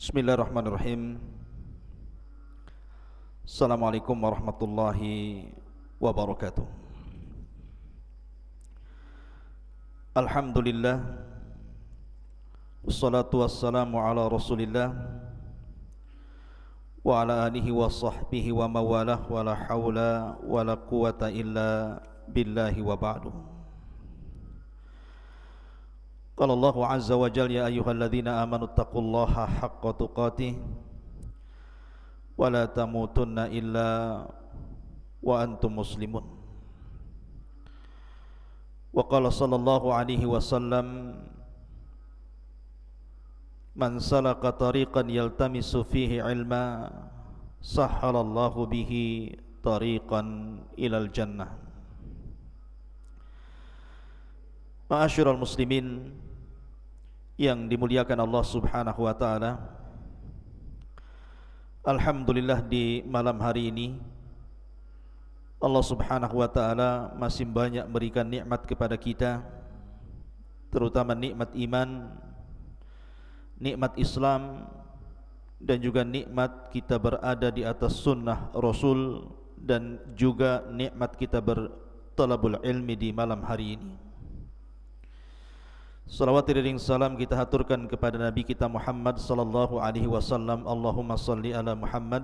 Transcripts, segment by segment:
Bismillahirrahmanirrahim. Assalamualaikum warahmatullahi wabarakatuh. Alhamdulillah, wassalatu wassalamu ala rasulillah wa ala alihi wa sahbihi wa mawalah, wa la hawla wa la quwata illa billahi wa ba'du. Qala Allahu azza wa jalla, ya ayyuhalladzina amanu taqullaha haqqa tuqatih wa la tamutunna illa wa antum muslimun. Wa qala sallallahu alaihi wasallam, man salaka tariqan yaltamisu fihi ilma sahhalallahu bihi tariqan ilal jannah. Ma'asyiral muslimin yang dimuliakan Allah Subhanahu wa taala, alhamdulillah di malam hari ini Allah Subhanahu wa taala masih banyak berikan nikmat kepada kita, terutama nikmat iman, nikmat Islam, dan juga nikmat kita berada di atas sunnah Rasul, dan juga nikmat kita bertalabul ilmi di malam hari ini. Salawat dan salam kita haturkan kepada Nabi kita Muhammad sallallahu alaihi wasallam. Allahumma salli ala Muhammad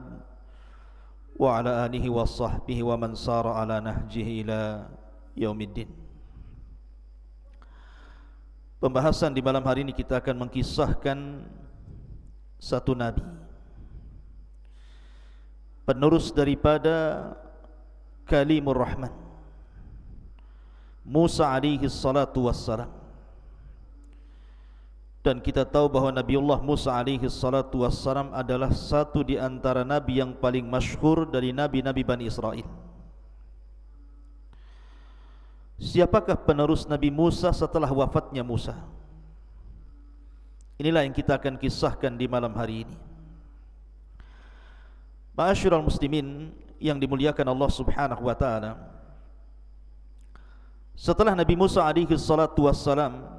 wa ala alihi wa sahbihi wa man sara ala nahjihi ila yaumiddin. Pembahasan di malam hari ini kita akan mengkisahkan satu nabi, penerus daripada Kalimur Rahman, Musa alaihi salatu wassalam. Dan kita tahu bahawa Nabiullah Musa alaihi salatu wassalam adalah satu di antara nabi yang paling masyhur dari nabi-nabi Bani Israel. Siapakah penerus Nabi Musa setelah wafatnya Musa? Inilah yang kita akan kisahkan di malam hari ini. Ma'asyiral muslimin yang dimuliakan Allah Subhanahu wa taala, setelah Nabi Musa alaihi salatu wassalam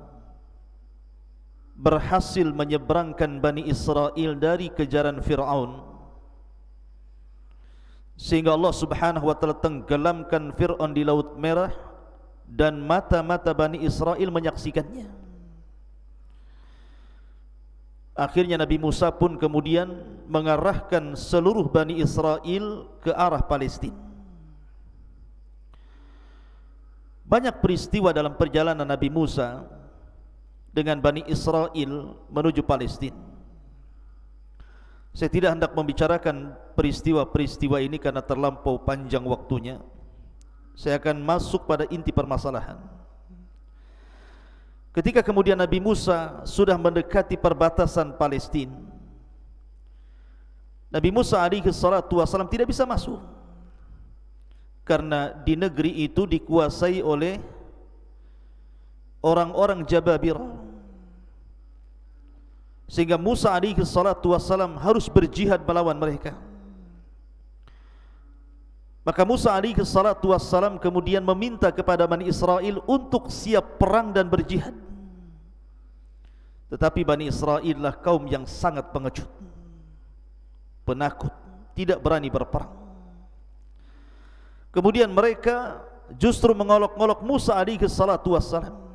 berhasil menyeberangkan Bani Israel dari kejaran Fir'aun, sehingga Allah Subhanahu wa taala tenggelamkan Fir'aun di Laut Merah dan mata-mata Bani Israel menyaksikannya. Akhirnya Nabi Musa pun kemudian mengarahkan seluruh Bani Israel ke arah Palestina. Banyak peristiwa dalam perjalanan Nabi Musa dengan Bani Israel menuju Palestina. Saya tidak hendak membicarakan peristiwa-peristiwa ini karena terlampau panjang waktunya. Saya akan masuk pada inti permasalahan. Ketika kemudian Nabi Musa sudah mendekati perbatasan Palestina, Nabi Musa alaihi salatu wasallam tidak bisa masuk, karena di negeri itu dikuasai oleh orang-orang Jababirah, sehingga Musa alaihi salatu wassalam harus berjihad melawan mereka. Maka Musa alaihi salatu wassalam kemudian meminta kepada Bani Israel untuk siap perang dan berjihad. Tetapi Bani Israel lah kaum yang sangat pengecut, penakut, tidak berani berperang. Kemudian mereka justru mengolok-olok Musa alaihi salatu wassalam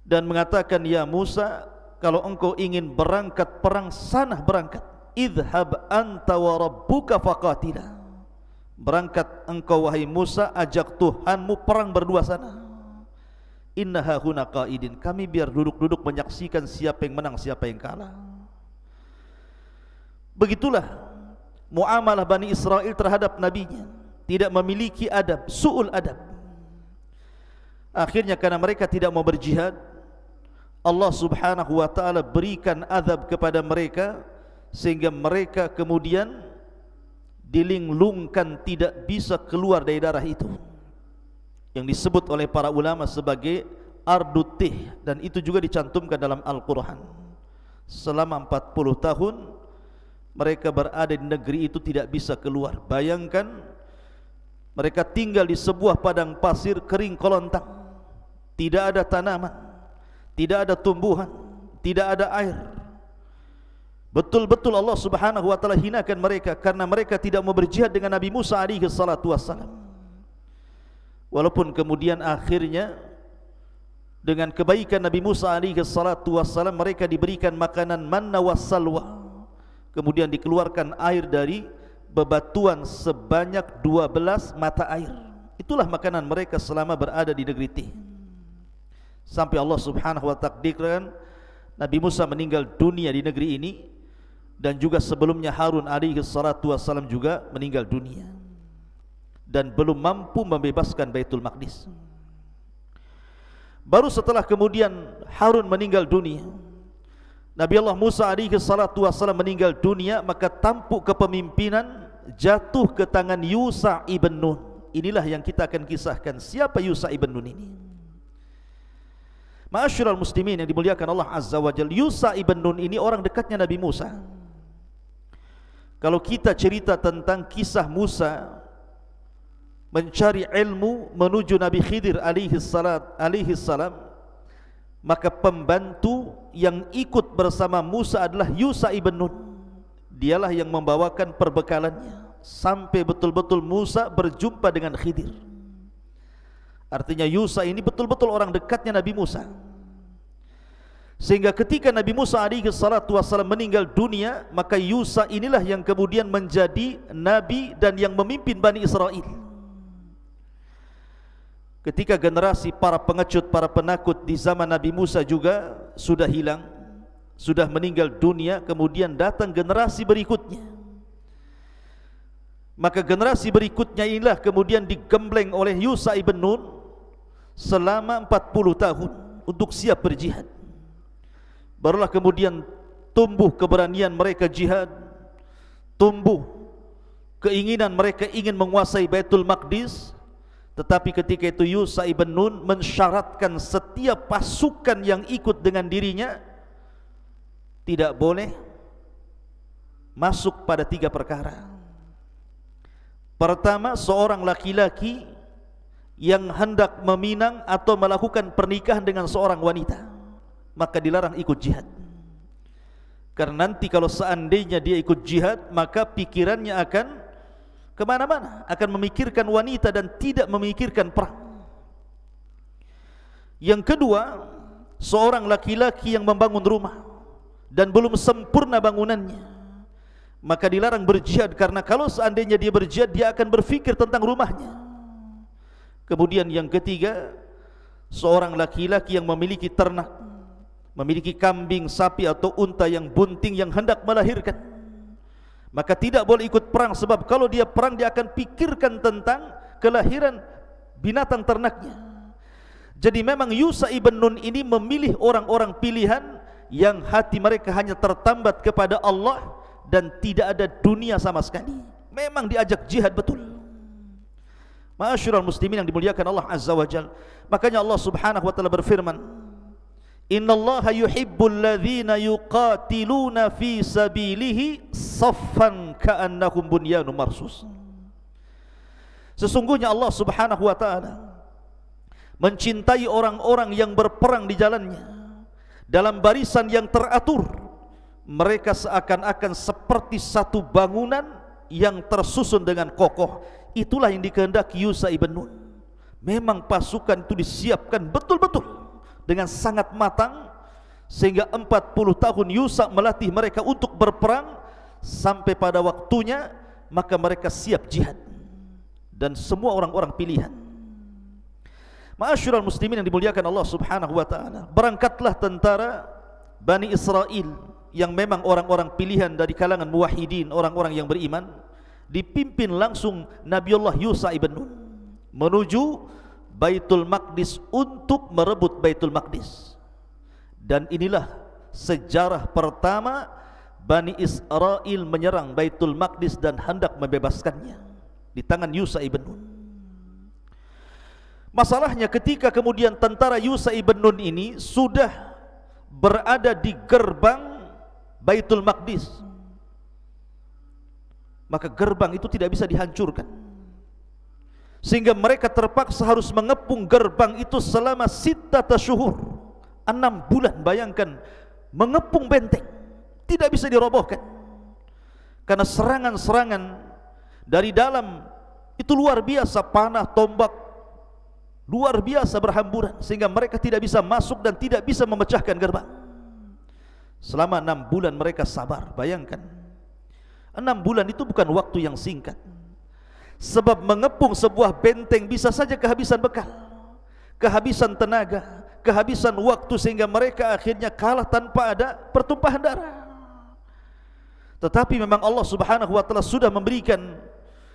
dan mengatakan, ya Musa, kalau engkau ingin berangkat perang, sana berangkat. Idhab anta wa rabbuka faqatila. Berangkat engkau wahai Musa, ajak Tuhanmu perang berdua sana. Innaha huna qaidin. Kami biar duduk-duduk menyaksikan siapa yang menang, siapa yang kalah. Begitulah muamalah Bani Israel terhadap nabinya, tidak memiliki adab, su'ul adab. Akhirnya karena mereka tidak mau berjihad, Allah Subhanahu wa taala berikan azab kepada mereka, sehingga mereka kemudian dilinglungkan, tidak bisa keluar dari daerah itu, yang disebut oleh para ulama sebagai Ardutih, dan itu juga dicantumkan dalam Al-Quran. Selama 40 tahun mereka berada di negeri itu, tidak bisa keluar. Bayangkan, mereka tinggal di sebuah padang pasir kering kolontang, tidak ada tanaman, tidak ada tumbuhan, tidak ada air. Betul-betul Allah Subhanahu wa taala hinakan mereka karena mereka tidak mau berjihad dengan Nabi Musa alaihi salatu wassalam. Walaupun kemudian akhirnya dengan kebaikan Nabi Musa alaihi salatu wassalam mereka diberikan makanan manna wassalwa. Kemudian dikeluarkan air dari bebatuan sebanyak 12 mata air. Itulah makanan mereka selama berada di negeri Tih. Sampai Allah Subhanahu wa taala takdirkan Nabi Musa meninggal dunia di negeri ini, dan juga sebelumnya Harun alaihi salatu wassalam juga meninggal dunia dan belum mampu membebaskan Baitul Maqdis. Baru setelah kemudian Harun meninggal dunia, Nabi Allah Musa alaihi salatu wassalam meninggal dunia, maka tampuk kepemimpinan jatuh ke tangan Yusha ibn Nun. Inilah yang kita akan kisahkan. Siapa Yusha ibn Nun ini? Ma'asyiral muslimin yang dimuliakan Allah Azza wa Jalla, Yusha ibn Nun ini orang dekatnya Nabi Musa. Kalau kita cerita tentang kisah Musa mencari ilmu menuju Nabi Khidir alaihi salam, maka pembantu yang ikut bersama Musa adalah Yusha ibn Nun. Dialah yang membawakan perbekalannya sampai betul-betul Musa berjumpa dengan Khidir. Artinya Yusha ini betul-betul orang dekatnya Nabi Musa. Sehingga ketika Nabi Musa alaihi salatu wassalam meninggal dunia, maka Yusha inilah yang kemudian menjadi nabi dan yang memimpin Bani Israel. Ketika generasi para pengecut, para penakut di zaman Nabi Musa juga sudah hilang, sudah meninggal dunia, kemudian datang generasi berikutnya. Maka generasi berikutnya inilah kemudian digembleng oleh Yusha ibn Nun selama 40 tahun untuk siap berjihad. Barulah kemudian tumbuh keberanian mereka jihad, tumbuh keinginan mereka ingin menguasai Baitul Maqdis. Tetapi ketika itu Yusha ibn Nun mensyaratkan setiap pasukan yang ikut dengan dirinya tidak boleh masuk pada 3 perkara. Pertama, seorang laki-laki yang hendak meminang atau melakukan pernikahan dengan seorang wanita, maka dilarang ikut jihad. Karena nanti kalau seandainya dia ikut jihad, maka pikirannya akan kemana-mana, akan memikirkan wanita dan tidak memikirkan perang. Yang kedua, seorang laki-laki yang membangun rumah dan belum sempurna bangunannya, maka dilarang berjihad, karena kalau seandainya dia berjihad, dia akan berfikir tentang rumahnya. Kemudian yang ketiga, seorang laki-laki yang memiliki ternak, memiliki kambing, sapi atau unta yang bunting yang hendak melahirkan, maka tidak boleh ikut perang, sebab kalau dia perang dia akan pikirkan tentang kelahiran binatang ternaknya. Jadi memang Yusha ibn Nun ini memilih orang-orang pilihan yang hati mereka hanya tertambat kepada Allah dan tidak ada dunia sama sekali. Memang diajak jihad betul. Ma'asyiral muslimin yang dimuliakan Allah Azza wa Jalla. Makanya Allah Subhanahu wa taala berfirman, "Innallaha yuhibbul ladzina yuqatiluna fi sabilihi saffan ka'annahum bunyanun marsus." Sesungguhnya Allah Subhanahu wa taala mencintai orang-orang yang berperang di jalannya dalam barisan yang teratur. Mereka seakan-akan seperti satu bangunan yang tersusun dengan kokoh. Itulah yang dikehendaki Yusha ibn Nun. Memang pasukan itu disiapkan betul-betul dengan sangat matang, sehingga 40 tahun Yusha melatih mereka untuk berperang. Sampai pada waktunya maka mereka siap jihad, dan semua orang-orang pilihan. Ma'asyiral muslimin yang dimuliakan Allah Subhanahu wa taala, berangkatlah tentara Bani Israel yang memang orang-orang pilihan dari kalangan muwahhidin, orang-orang yang beriman, dipimpin langsung Nabiullah Yusha ibn Nun menuju Baitul Maqdis untuk merebut Baitul Maqdis. Dan inilah sejarah pertama Bani Israel menyerang Baitul Maqdis dan hendak membebaskannya di tangan Yusha ibn Nun. Masalahnya ketika kemudian tentara Yusha ibn Nun ini sudah berada di gerbang Baitul Maqdis, maka gerbang itu tidak bisa dihancurkan, sehingga mereka terpaksa harus mengepung gerbang itu selama 6 syuhur, 6 bulan. Bayangkan, mengepung benteng tidak bisa dirobohkan, karena serangan-serangan dari dalam itu luar biasa, panah, tombak luar biasa berhamburan, sehingga mereka tidak bisa masuk dan tidak bisa memecahkan gerbang. Selama 6 bulan mereka sabar. Bayangkan, 6 bulan itu bukan waktu yang singkat. Sebab mengepung sebuah benteng bisa saja kehabisan bekal, kehabisan tenaga, kehabisan waktu, sehingga mereka akhirnya kalah tanpa ada pertumpahan darah. Tetapi memang Allah Subhanahu wa taala sudah memberikan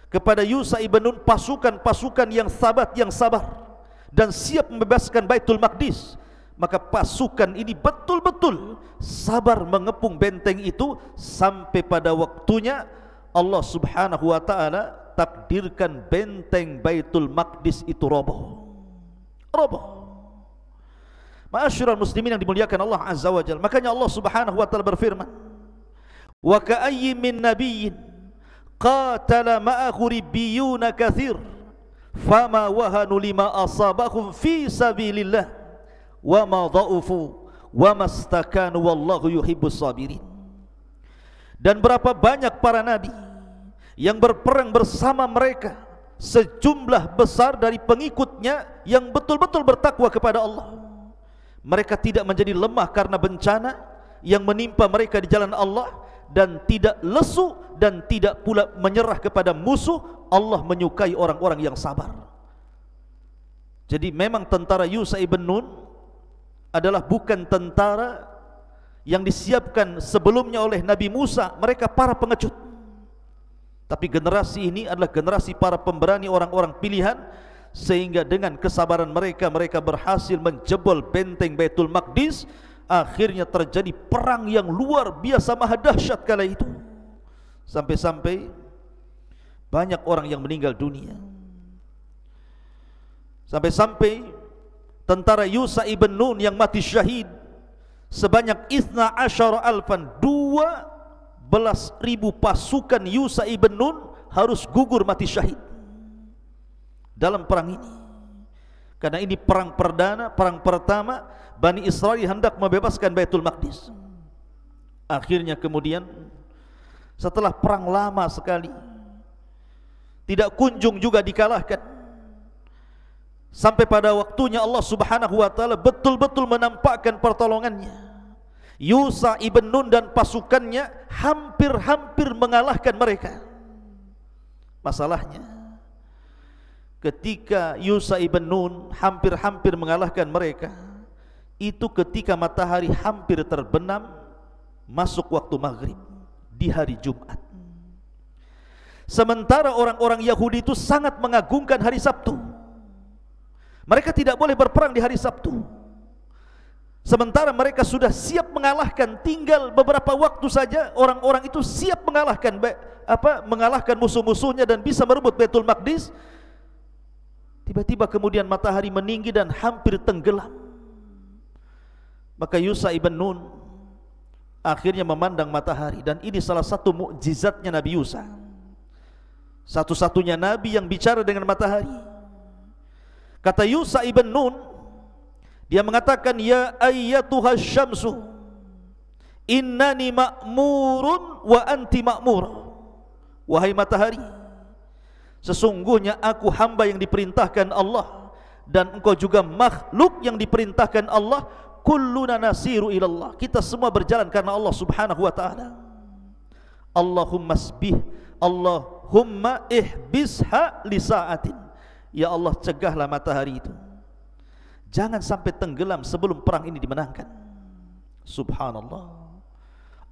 kepada Yusha ibn Nun pasukan-pasukan yang sabat, yang sabar dan siap membebaskan Baitul Maqdis. Maka pasukan ini betul-betul sabar mengepung benteng itu sampai pada waktunya Allah Subhanahu wa taala takdirkan benteng Baitul Maqdis itu roboh. Ma'asyiral muslimin yang dimuliakan Allah Azza wa Jalla. Makanya Allah Subhanahu wa taala berfirman, wa ka'ayyin min nabiyyin qatala ma'ahu ribbiyuna katsir fama wahanu lima asabahum fi sabilillah wa ma dha'ufu wa mastakanu wallahu yuhibbus sabirin. Dan berapa banyak para nabi yang berperang bersama mereka, sejumlah besar dari pengikutnya yang betul-betul bertakwa kepada Allah. Mereka tidak menjadi lemah karena bencana yang menimpa mereka di jalan Allah, dan tidak lesu dan tidak pula menyerah kepada musuh. Allah menyukai orang-orang yang sabar. Jadi memang tentara Yusha ibn Nun adalah bukan tentara yang disiapkan sebelumnya oleh Nabi Musa. Mereka para pengecut. Tapi generasi ini adalah generasi para pemberani, orang-orang pilihan, sehingga dengan kesabaran mereka, mereka berhasil menjebol benteng Baitul Maqdis. Akhirnya terjadi perang yang luar biasa maha dahsyat kala itu, sampai-sampai banyak orang yang meninggal dunia. Sampai-sampai tentara Yusha ibn Nun yang mati syahid sebanyak 12,000, 12.000 pasukan Yusha ibn Nun harus gugur mati syahid dalam perang ini. Karena ini perang perdana, perang pertama Bani Israel hendak membebaskan Baitul Maqdis. Akhirnya kemudian setelah perang lama sekali, tidak kunjung juga dikalahkan, sampai pada waktunya Allah Subhanahu wa taala betul-betul menampakkan pertolongannya. Yusha ibn Nun dan pasukannya hampir-hampir mengalahkan mereka. Masalahnya, ketika Yusha ibn Nun hampir-hampir mengalahkan mereka, itu ketika matahari hampir terbenam, masuk waktu maghrib di hari Jumat. Sementara orang-orang Yahudi itu sangat mengagungkan hari Sabtu. Mereka tidak boleh berperang di hari Sabtu. Sementara mereka sudah siap mengalahkan, tinggal beberapa waktu saja orang-orang itu siap mengalahkan musuh-musuhnya dan bisa merebut Baitul Maqdis. Tiba-tiba kemudian matahari meninggi dan hampir tenggelam. Maka Yusha ibn Nun akhirnya memandang matahari, dan ini salah satu mukjizatnya Nabi Yusha. Satu-satunya nabi yang bicara dengan matahari. Kata Yusha ibn Nun, dia mengatakan, ya ayyatuhas syamsu innani ma'murun wa anti ma'mur. Wahai matahari, sesungguhnya aku hamba yang diperintahkan Allah, dan engkau juga makhluk yang diperintahkan Allah. Kulluna nasiru ilallah, kita semua berjalan karena Allah Subhanahu wa ta'ala. Allahumma ihbisha li sa'atin. Ya Allah, cegahlah matahari itu, jangan sampai tenggelam sebelum perang ini dimenangkan. Subhanallah.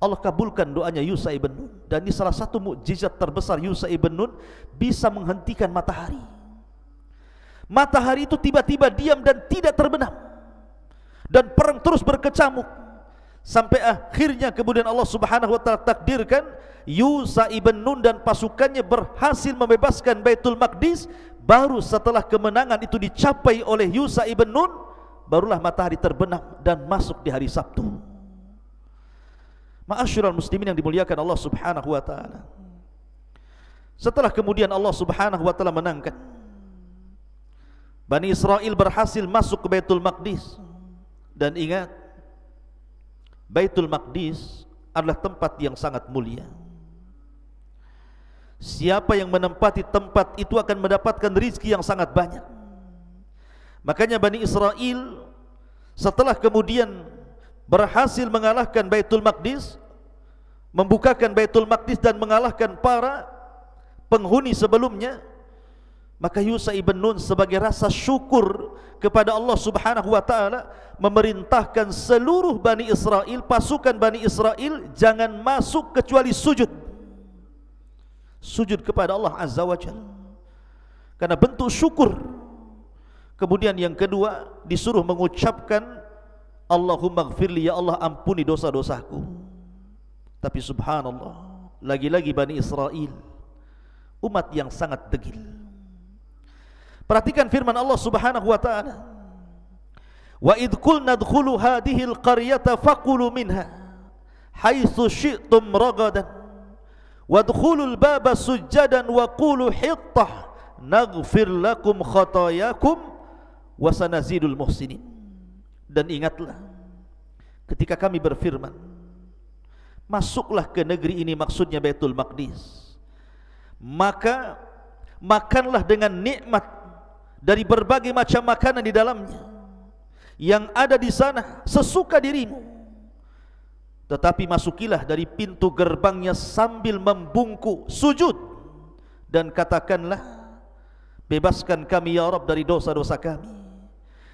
Allah kabulkan doanya Yusha ibn Nun, dan ini salah satu mukjizat terbesar Yusha ibn Nun, bisa menghentikan matahari. Matahari itu tiba-tiba diam dan tidak terbenam, dan perang terus berkecamuk, sampai akhirnya kemudian Allah Subhanahu wa taala takdirkan Yusha ibn Nun dan pasukannya berhasil membebaskan Baitul Maqdis. Baru setelah kemenangan itu dicapai oleh Yusha ibn Nun, barulah matahari terbenam dan masuk di hari Sabtu. Ma'asyiral muslimin yang dimuliakan Allah Subhanahu wa taala. Setelah kemudian Allah Subhanahu wa taala menangkan, Bani Israel berhasil masuk ke Baitul Maqdis. Dan ingat, Baitul Maqdis adalah tempat yang sangat mulia. Siapa yang menempati tempat itu akan mendapatkan rizki yang sangat banyak. Makanya Bani Israel setelah kemudian berhasil mengalahkan Baitul Maqdis, membukakan Baitul Maqdis dan mengalahkan para penghuni sebelumnya, maka Yusha ibn Nun sebagai rasa syukur kepada Allah Subhanahu wa taala memerintahkan seluruh Bani Israel, pasukan Bani Israel, jangan masuk kecuali sujud. Sujud kepada Allah Azza wa Jalla karena bentuk syukur. Kemudian yang kedua disuruh mengucapkan Allahumma gfirli, ya Allah ampuni dosa-dosaku. Tapi subhanallah, lagi-lagi Bani Israel umat yang sangat degil. Perhatikan firman Allah Subhanahu wa taala, wa idh qulna dkhulu hadhihi alqaryata faqulu minha haitsu syi'tum ragadan wadkhulul baba sujjadan wa qulu hittah naghfir lakum khatayakum wa sanazidul muhsinin. Dan ingatlah ketika kami berfirman, masuklah ke negeri ini, maksudnya Baitul Maqdis, maka makanlah dengan nikmat dari berbagai macam makanan di dalamnya yang ada di sana sesuka dirimu. Tetapi masukilah dari pintu gerbangnya sambil membungkuk sujud dan katakanlah, bebaskan kami ya Rabb dari dosa-dosa kami.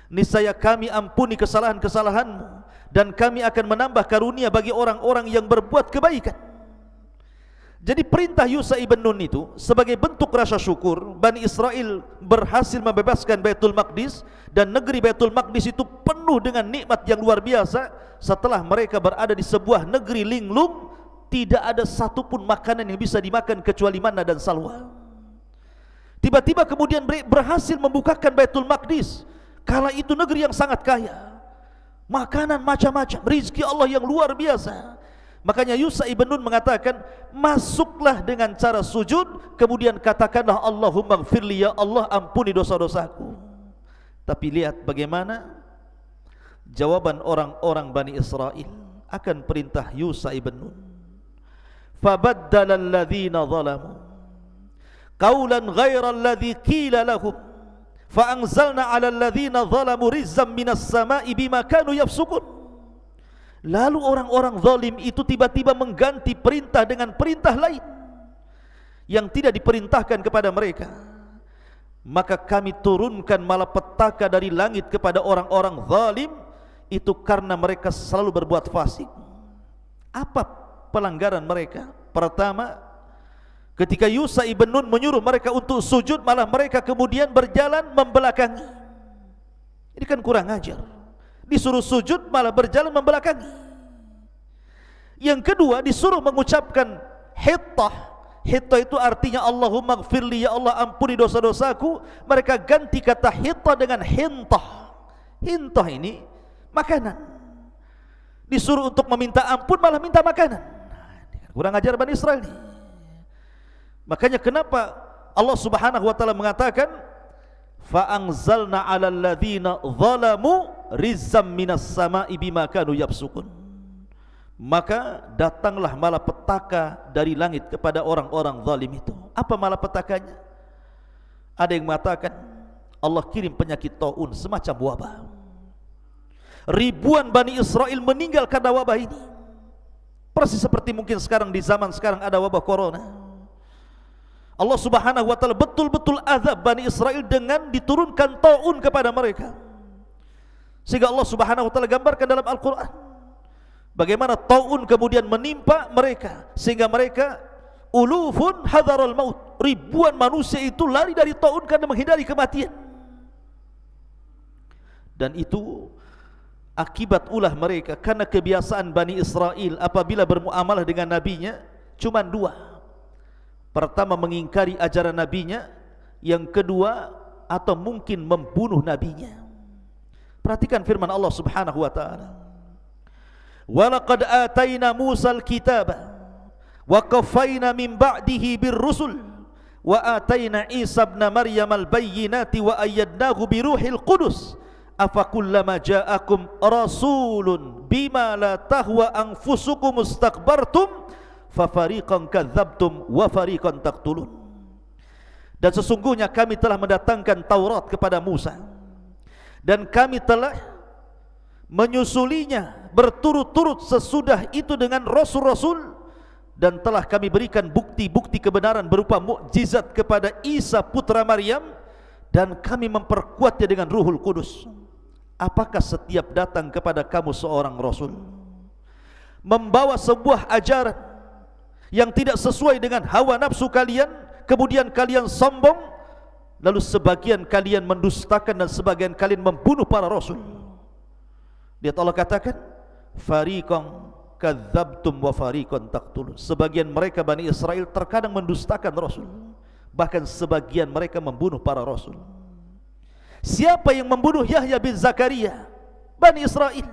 Niscaya kami ampuni kesalahan-kesalahanmu dan kami akan menambah karunia bagi orang-orang yang berbuat kebaikan. Jadi perintah Yusha ibn Nun itu sebagai bentuk rasa syukur. Bani Israel berhasil membebaskan Baitul Maqdis, dan negeri Baitul Maqdis itu penuh dengan nikmat yang luar biasa. Setelah mereka berada di sebuah negeri linglung, tidak ada satupun makanan yang bisa dimakan kecuali manna dan salwa. Tiba-tiba kemudian berhasil membukakan Baitul Maqdis. Kala itu negeri yang sangat kaya, makanan macam-macam, rizki Allah yang luar biasa. Makanya Yusha ibn Nun mengatakan, masuklah dengan cara sujud, kemudian katakanlah Allahumma gfirli, ya Allah ampuni dosa-dosaku. Tapi lihat bagaimana jawaban orang-orang Bani Israel akan perintah Yusha ibn Nun. Fabaddala alladhina zalamu qawlan ghaira alladhi qila lahum fa'anzalna 'ala alladhina zalamu rizqan minas sama'i bima kanu yafsukun. Lalu orang-orang zalim itu tiba-tiba mengganti perintah dengan perintah lain yang tidak diperintahkan kepada mereka. Maka kami turunkan malapetaka dari langit kepada orang-orang zalim itu karena mereka selalu berbuat fasik. Apa pelanggaran mereka? Pertama, ketika Yusha ibn Nun menyuruh mereka untuk sujud, malah mereka kemudian berjalan membelakangi. Ini kan kurang ajar. Disuruh sujud malah berjalan membelakangi. Yang kedua disuruh mengucapkan hittah. Hittah itu artinya Allahumma gfirli, ya Allah ampuni dosa-dosaku. Mereka ganti kata hittah dengan hintah. Hintah ini makanan. Disuruh untuk meminta ampun malah minta makanan. Kurang ajar Bani Israel ini. Makanya kenapa Allah Subhanahu wa taala mengatakan fa'anzalna 'alal ladzina zalamu rizqan minas sama'i bima kanu yafsukun. Maka datanglah malapetaka dari langit kepada orang-orang zalim itu. Apa malapetakanya? Ada yang mengatakan Allah kirim penyakit taun, semacam wabah. Ribuan Bani Israel meninggal karena wabah ini. Persis seperti mungkin sekarang, di zaman sekarang ada wabah corona. Allah Subhanahu wa taala betul-betul azab Bani Israel dengan diturunkan taun kepada mereka. Sehingga Allah Subhanahu wa taala gambarkan dalam Al-Qur'an bagaimana taun kemudian menimpa mereka, sehingga mereka ulufun hadzarul maut, ribuan manusia itu lari dari taun karena menghindari kematian. Dan itu akibat ulah mereka, karena kebiasaan Bani Israel apabila bermuamalah dengan nabinya cuma dua. Pertama, mengingkari ajaran nabinya. Yang kedua, atau mungkin membunuh nabinya. Perhatikan firman Allah Subhanahu wa taala. Wa laqad atayna Musal kitaba wa qaffayna min ba'dihi birrusul wa atayna Isa ibn Maryam al-bayyinati wa ayyadnahu biruhil qudus afakullama ja'akum rasulun bima la tahwa anfusukum mustakbartum fafariqan kadzabtum wa fariqan taqtulun. Dan sesungguhnya kami telah mendatangkan Taurat kepada Musa, dan kami telah menyusulinya berturut-turut sesudah itu dengan rasul-rasul, dan telah kami berikan bukti-bukti kebenaran berupa mukjizat kepada Isa putra Maryam, dan kami memperkuatnya dengan Ruhul Kudus. Apakah setiap datang kepada kamu seorang rasul membawa sebuah ajaran yang tidak sesuai dengan hawa nafsu kalian, kemudian kalian sombong, lalu sebagian kalian mendustakan dan sebagian kalian membunuh para rasul? Lihat Allah katakan, fariqan kadzabtum wa fariqan taqtulun. Sebagian mereka Bani Israel terkadang mendustakan rasul, bahkan sebagian mereka membunuh para rasul. Siapa yang membunuh Yahya bin Zakaria? Bani Israel.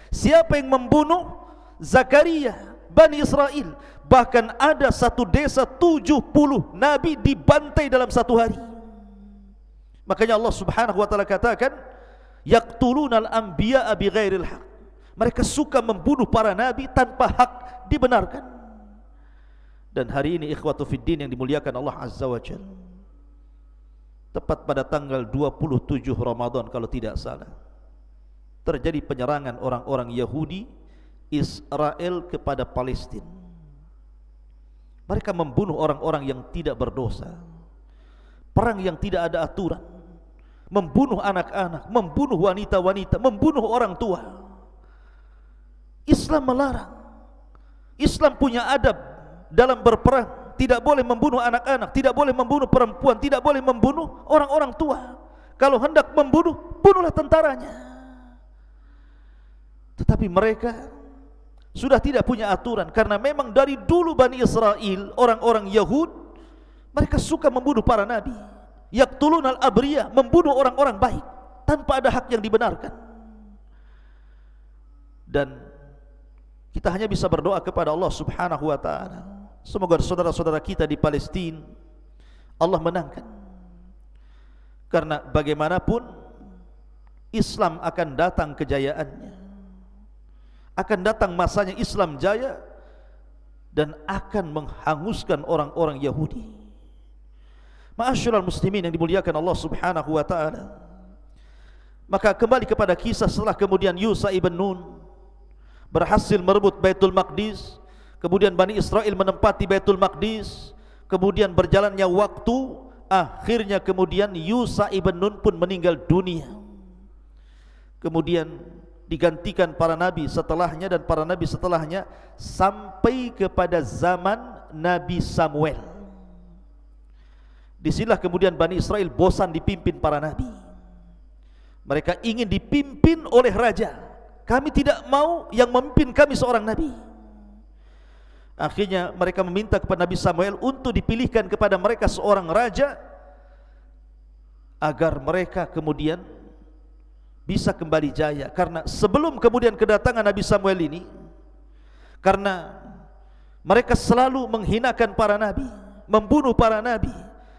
Siapa yang membunuh Zakaria? Bani Israel. Bahkan ada satu desa 70 nabi dibantai dalam satu hari. Makanya Allah Subhanahu wa taala katakan, yaqtulunal anbiya'a bighairil haq. Mereka suka membunuh para nabi tanpa hak dibenarkan. Dan hari ini ikhwatu fiddin yang dimuliakan Allah Azza wa Jalla, tepat pada tanggal 27 Ramadan kalau tidak salah, terjadi penyerangan orang-orang Yahudi Israel kepada Palestina. Mereka membunuh orang-orang yang tidak berdosa, perang yang tidak ada aturan, membunuh anak-anak, membunuh wanita-wanita, membunuh orang tua. Islam melarang. Islam punya adab dalam berperang. Tidak boleh membunuh anak-anak, tidak boleh membunuh perempuan, tidak boleh membunuh orang-orang tua. Kalau hendak membunuh, bunuhlah tentaranya. Tetapi mereka sudah tidak punya aturan, karena memang dari dulu Bani Israel, orang-orang Yahud, mereka suka membunuh para nabi. Yaqtulunal abriya, membunuh orang-orang baik tanpa ada hak yang dibenarkan. Dan kita hanya bisa berdoa kepada Allah Subhanahu wa taala, semoga saudara-saudara kita di Palestina Allah menangkan. Karena bagaimanapun Islam akan datang kejayaannya, akan datang masanya Islam jaya, dan akan menghanguskan orang-orang Yahudi. Ma'asyiral muslimin yang dimuliakan Allah Subhanahu wa taala, maka kembali kepada kisah setelah kemudian Yusha ibn Nun berhasil merebut Baitul Maqdis, kemudian Bani Israel menempati Baitul Maqdis, kemudian berjalannya waktu, akhirnya kemudian Yusha ibn Nun pun meninggal dunia. Kemudian digantikan para nabi setelahnya, dan para nabi setelahnya sampai kepada zaman Nabi Samuel. Disinilah kemudian Bani Israel bosan dipimpin para nabi. Mereka ingin dipimpin oleh raja. Kami tidak mau yang memimpin kami seorang nabi. Akhirnya mereka meminta kepada Nabi Samuel untuk dipilihkan kepada mereka seorang raja, agar mereka kemudian bisa kembali jaya. Karena sebelum kemudian kedatangan Nabi Samuel ini, karena mereka selalu menghinakan para nabi, membunuh para nabi,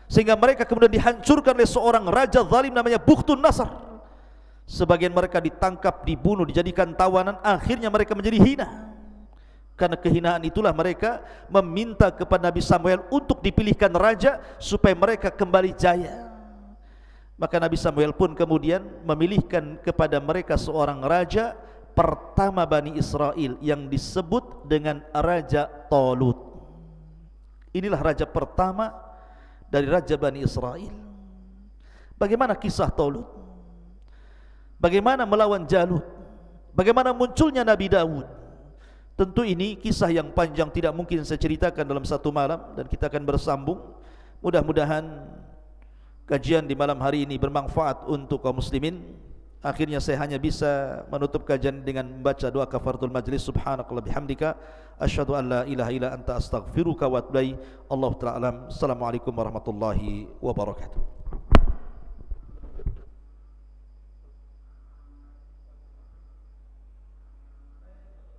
sehingga mereka kemudian dihancurkan oleh seorang raja zalim namanya Bukhtun Nasr. Sebagian mereka ditangkap, dibunuh, dijadikan tawanan, akhirnya mereka menjadi hina. Karena kehinaan itulah mereka meminta kepada Nabi Samuel untuk dipilihkan raja supaya mereka kembali jaya. Maka Nabi Samuel pun kemudian memilihkan kepada mereka seorang raja pertama Bani Israel yang disebut dengan Raja Talut. Inilah raja pertama dari raja Bani Israel. Bagaimana kisah Talut? Bagaimana melawan Jalut? Bagaimana munculnya Nabi Daud? Tentu ini kisah yang panjang, tidak mungkin saya ceritakan dalam satu malam, dan kita akan bersambung. Mudah-mudahan kajian di malam hari ini bermanfaat untuk kaum muslimin. Akhirnya saya hanya bisa menutup kajian dengan membaca doa kafaratul majlis. Subhanakallah bihamdika asyhadu an la ilaha illa anta astaghfiruka wa atubu ilaik. Allahu ta'ala alam. Assalamualaikum warahmatullahi wabarakatuh.